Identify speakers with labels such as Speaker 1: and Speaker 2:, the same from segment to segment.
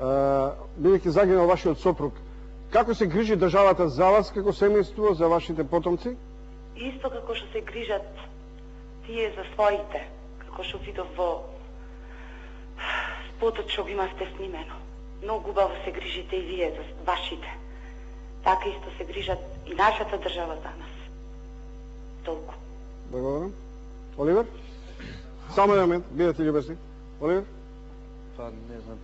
Speaker 1: бидејќи загинал вашиот сопруг, како се грижи државата за вас како семејство, за вашите потомци?
Speaker 2: Исто како што се грижат тие за своите, како што видов во спотот што го имавте снимено. Многу убаво се грижите и вие за вашите. Така исто се грижат и нашата држава за нас. Толку.
Speaker 1: Благодарам. Оливер? Само еден момент, бидете љубезни. Оливер?
Speaker 3: Па, не знам.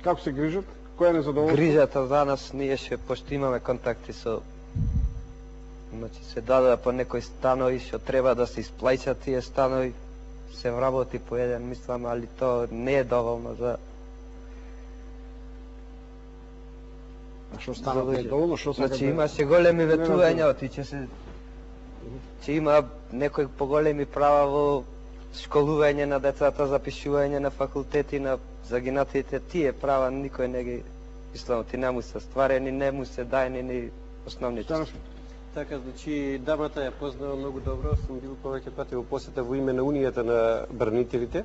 Speaker 1: Како се грижат? Која е незадоволство?
Speaker 3: Грижата за нас, ние ше, пошто имаме контакти со... Значи, се дадува по некои станови, што треба да се исплаќат тие станови. Се вработи по еден, мислам, али то не е доволно за...
Speaker 1: А што станат не е доволно? Што сакат
Speaker 3: Значи,
Speaker 1: да...
Speaker 3: имаше големи ветувања, че се... Че има некои поголеми права во школување на децата, запишување на факултети, на загинатите. Тие права никој не ги... Мислам, ти не му се стварени, не му се дајни ни основни части.
Speaker 4: Така, значи, дамата ја познава многу добро, сум бил повеќе пати во посета во име на Унијата на бранителите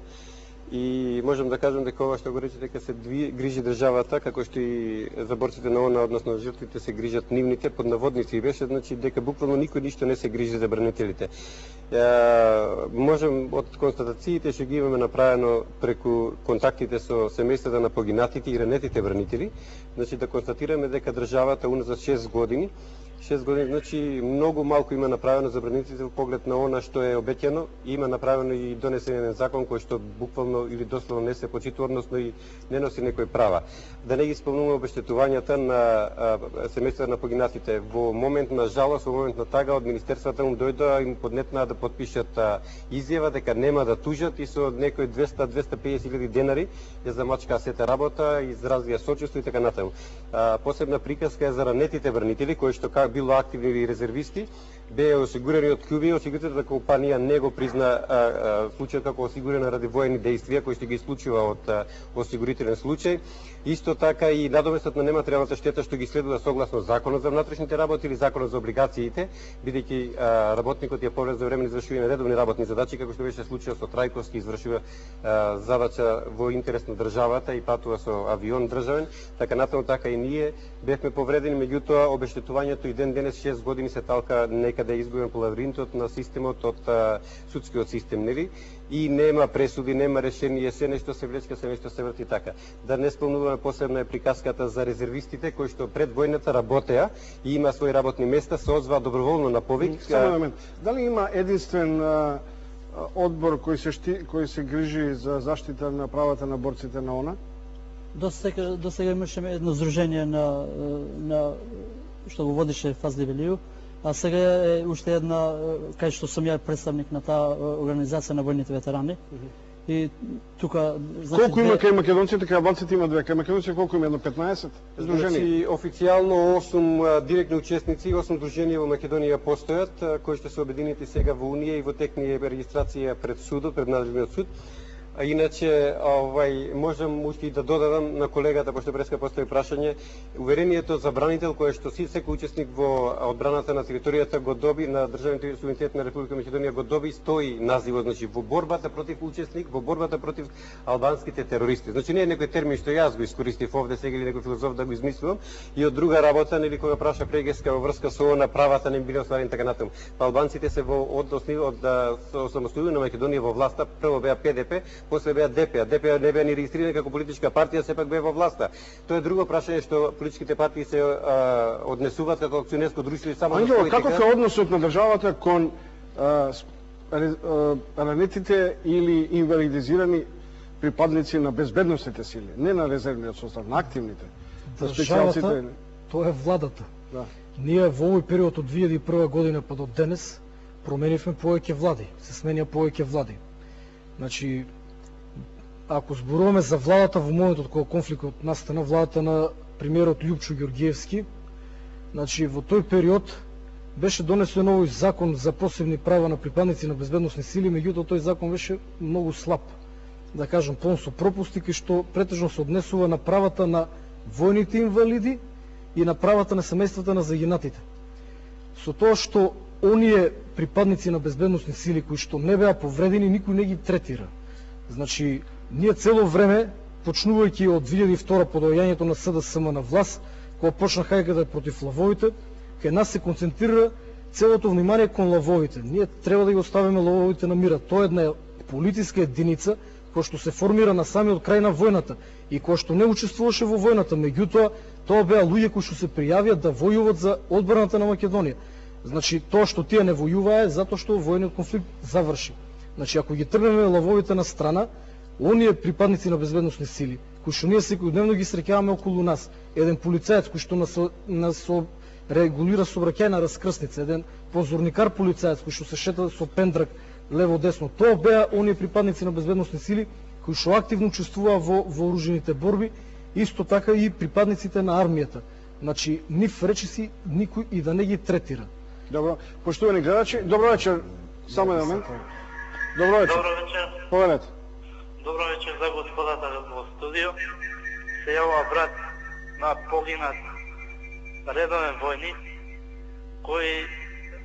Speaker 4: и можам да кажам дека ова што го рече дека се грижи државата, како што и за борците на ОНА, односно жртвите се грижат нивните, под наводници беше, значи дека буквално никој ништо не се грижи за бранителите. Можем од констатациите што ги имаме направено преку контактите со семејствата на погинатите и ранетите бранители, значи да констатираме дека државата уназад 6 години, значи многу малку има направено за бранителите во поглед на она што е обеќано. Има направено и донесен еден закон кој што буквално или дословно не се почитува, односно и не носи некои права. Да не ги спомнуваме обештетувањата на семејствата на погинатите. Во момент на жалост, во момент на тага, од министерствата му дојдоа и му поднетнаа да подпишат изјава дека нема да тужат и со некои 200-250 илјади денари ја замачкаа сета работа, изразија сочувство и така натаму. Посебна приказка е за ранетите бранители кои што било активни или резервисти, беа осигурени од КЮВИ, осигурителната компанија не го призна случајот како осигурена ради воени действија, кои што ги исклучува од осигурителен случај. Исто така и надоместот на нематеријалната штета што ги следува согласно Законот за внатрешните работи или Законот за облигациите, бидејќи работникот ја повреди за време извршување на редовни работни задачи, како што беше случајот со Трајковски, извршува задача во интерес на државата и патува со авион државен, така натаму така и ние бевме повредени, меѓутоа обештетувањето и ден денес 6 години се талка некаде изгубен по лавиринтот на системот од судскиот систем, нели? И нема пресуди, нема решение, се нешто се влечка, се нешто се врти така. Да не спомнуваме посебна е приказката за резервистите кои што пред војната работеа и има своји работни места, се озваа доброволно на повик.
Speaker 1: Само момент. Дали има единствен одбор кој се грижи за заштита на правата на борците на ОНА?
Speaker 5: До сега имаше едно здружение на што го водише Фазли Велију, а сега е уште една, кај што сум ја представник на таа организација на војните ветерани. И тука...
Speaker 1: Колку има кај македонците, кај албанците има две, кај македонците колку има, едно 15?
Speaker 4: Значи, официјално 8 директни учесници, 8 друженија во Македонија постојат, кои што се обединети сега во Унија и во технија регистрација пред судот, пред надлежниот суд. А иначе, можам уште и да додадам на колегата, пошто преска постои прашање, уверението за бранител кое што секој учесник во одбраната на територијата го доби, на државниот суверенитет на Република Македонија го доби, стои називот, значи во борбата против учесник, во борбата против албанските терористи. Значи не е некој термин што јас го искористив овде сега или некој филозоф да го измислувам, и од друга работа, нели кога праша Прегеска во врска со она правата не биле остварени така натаму. Па албанците се во од самостојување на Македонија во власта, прво беа ПДП, после беа ДПА. ДПА не беа ни регистрирани како политичка партија, сепак беа во власта. Тоа е друго прашање што политичките партии се однесуваат како акционерско друштво само за своите.
Speaker 1: Каков е односот на државата кон ранетите или инвалидизирани припадници на безбедносните сили, не на резервниот состав, на активните?
Speaker 6: Државата, тоа е владата.
Speaker 1: Да.
Speaker 6: Ние во овој период од 2001 година па до денес променивме повеќе влади, се сменија повеќе влади. Значи, ако зборуваме за владата во моментот кога конфликтот настана, владата на премиерот Љупчо Ѓорѓиевски, значи во тој период беше донесен овој закон за посебни права на припадници на безбедносни сили, меѓутоа тој закон беше многу слаб, да кажам, полн со пропусти, кои што претежно се однесува на правата на војните инвалиди и на правата на семејствата на загинатите. Со тоа што оние припадници на безбедносни сили кои што не беа повредени, никој не ги третира. Значи, ние цело време почнувајќи од 2002 по доаѓањето на СДСМ на власт, кога почна хајката против лововите, кај нас се концентрира целото внимание кон лововите. Ние треба да ги оставиме лововите на мира. Тоа е една политичка единица која што се формира на самиот крај на војната и која што не учествуваше во војната, меѓутоа тоа беа луѓе кои што се пријавија да војуват за одбраната на Македонија. Значи тоа што тие не војуваа е затоа што војниот конфликт заврши. Значи ако ги тргнеме лововите на страна, оние припадници на безбедносни сили, кои што ние секојдневно ги среќаваме околу нас, еден полицаец кој што нас регулира сообраќај на раскрсница, еден позорникар полицаец кој што се шета со пендрак лево-десно, тоа беа оние припадници на безбедносни сили кои што активно учествуваа во вооружените борби, исто така и припадниците на армијата. Значи, нив речиси никој и да не ги третира.
Speaker 1: Добро, поштувани гледачи, добро вечер, само еден момент. Добро вечер.
Speaker 7: Добро вечер.
Speaker 1: Повелете.
Speaker 7: Добро вечер за господата во студио. Се јавува брат на погинат редовен војник, кој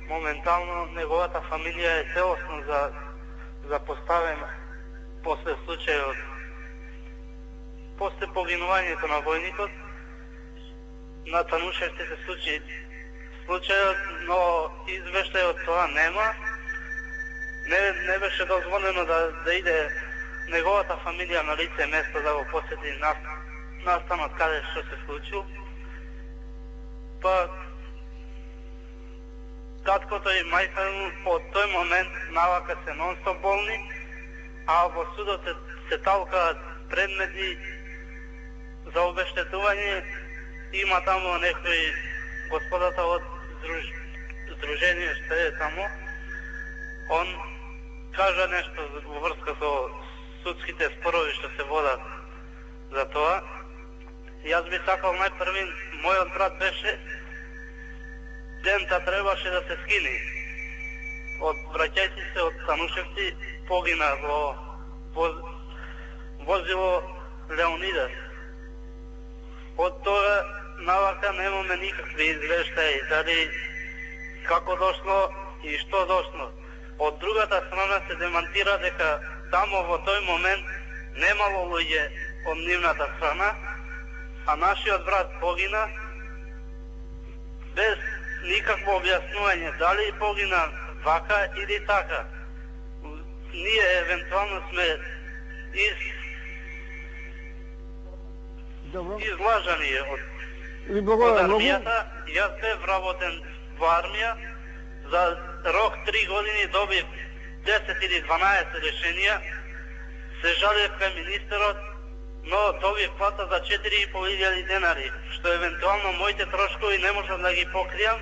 Speaker 7: моментално неговата фамилија е целосно запоставена после случајот, после погинувањето на војникот, на Танушевците случајот, но извештајот тоа нема. Не беше дозволено да иде неговата фамилија на лице место да го посети настанот каде што се случил. Па таткото и мајка од тој момент навака се нон-стоп болни, а во судот се талкаат предмети за обештетување. Има таму некој господата од Сдружение што е таму, он кажа нешто во врска со судските спорови што се водат за тоа. Јас би сакал најпрви, мојот брат беше, дента требаше да се скини. Враќајќи се од Танушевци, погина во возило Леонидас. Од тоа навака немаме никакви извештаи, дали како дошло и што дошло. Од другата страна се демантира дека тамо во тој момент немало луѓе од нивната страна, а нашиот брат погина без никакво објаснување дали погина вака или така. Ние евентуално сме излажани од армијата. Јас бев вработен во армија, за рок 3 години добив 10 или 12 решенија, се жалев кај министерот, но добив плата за 4.500 денари, што евентуално моите трошкови не можам да ги покријам.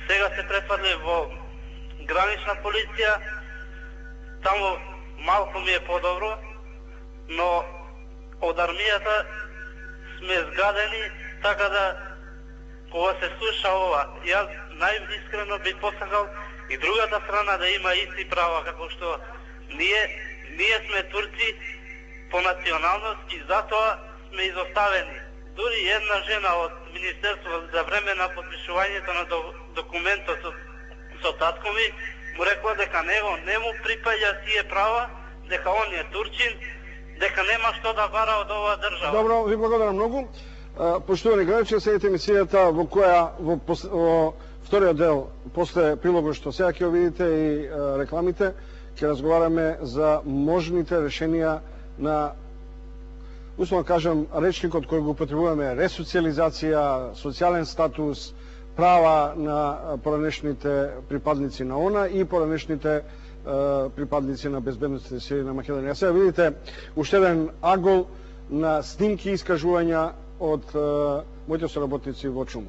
Speaker 7: Сега се префрлив во гранична полиција, таму малку ми е подобро, но од армијата сме згадени, така да кога се слуша ова, јас најискрено би посакал и другата страна да има исти права, како што ние сме турци по националност и затоа сме изоставени. Дури една жена од Министерството за време на подпишувањето на документот со татко ми му рекла дека него не му припаѓа тие права, дека он е турчин, дека нема што да бара од оваа држава.
Speaker 1: Добро, ви благодарам многу. Поштувани гледачи, следите емисијата во која во вториот дел, после прилогот што сега ќе го видите и рекламите, ќе разговараме за можните решенија на, условно кажам, речникот кој го употребуваме, ресоциализација, социјален статус, права на поранешните припадници на ОНА и поранешните припадници на безбедностните сили на Македонија. Сега видите уште еден агол на снимки и искажувања од моите соработници во ЧУМ.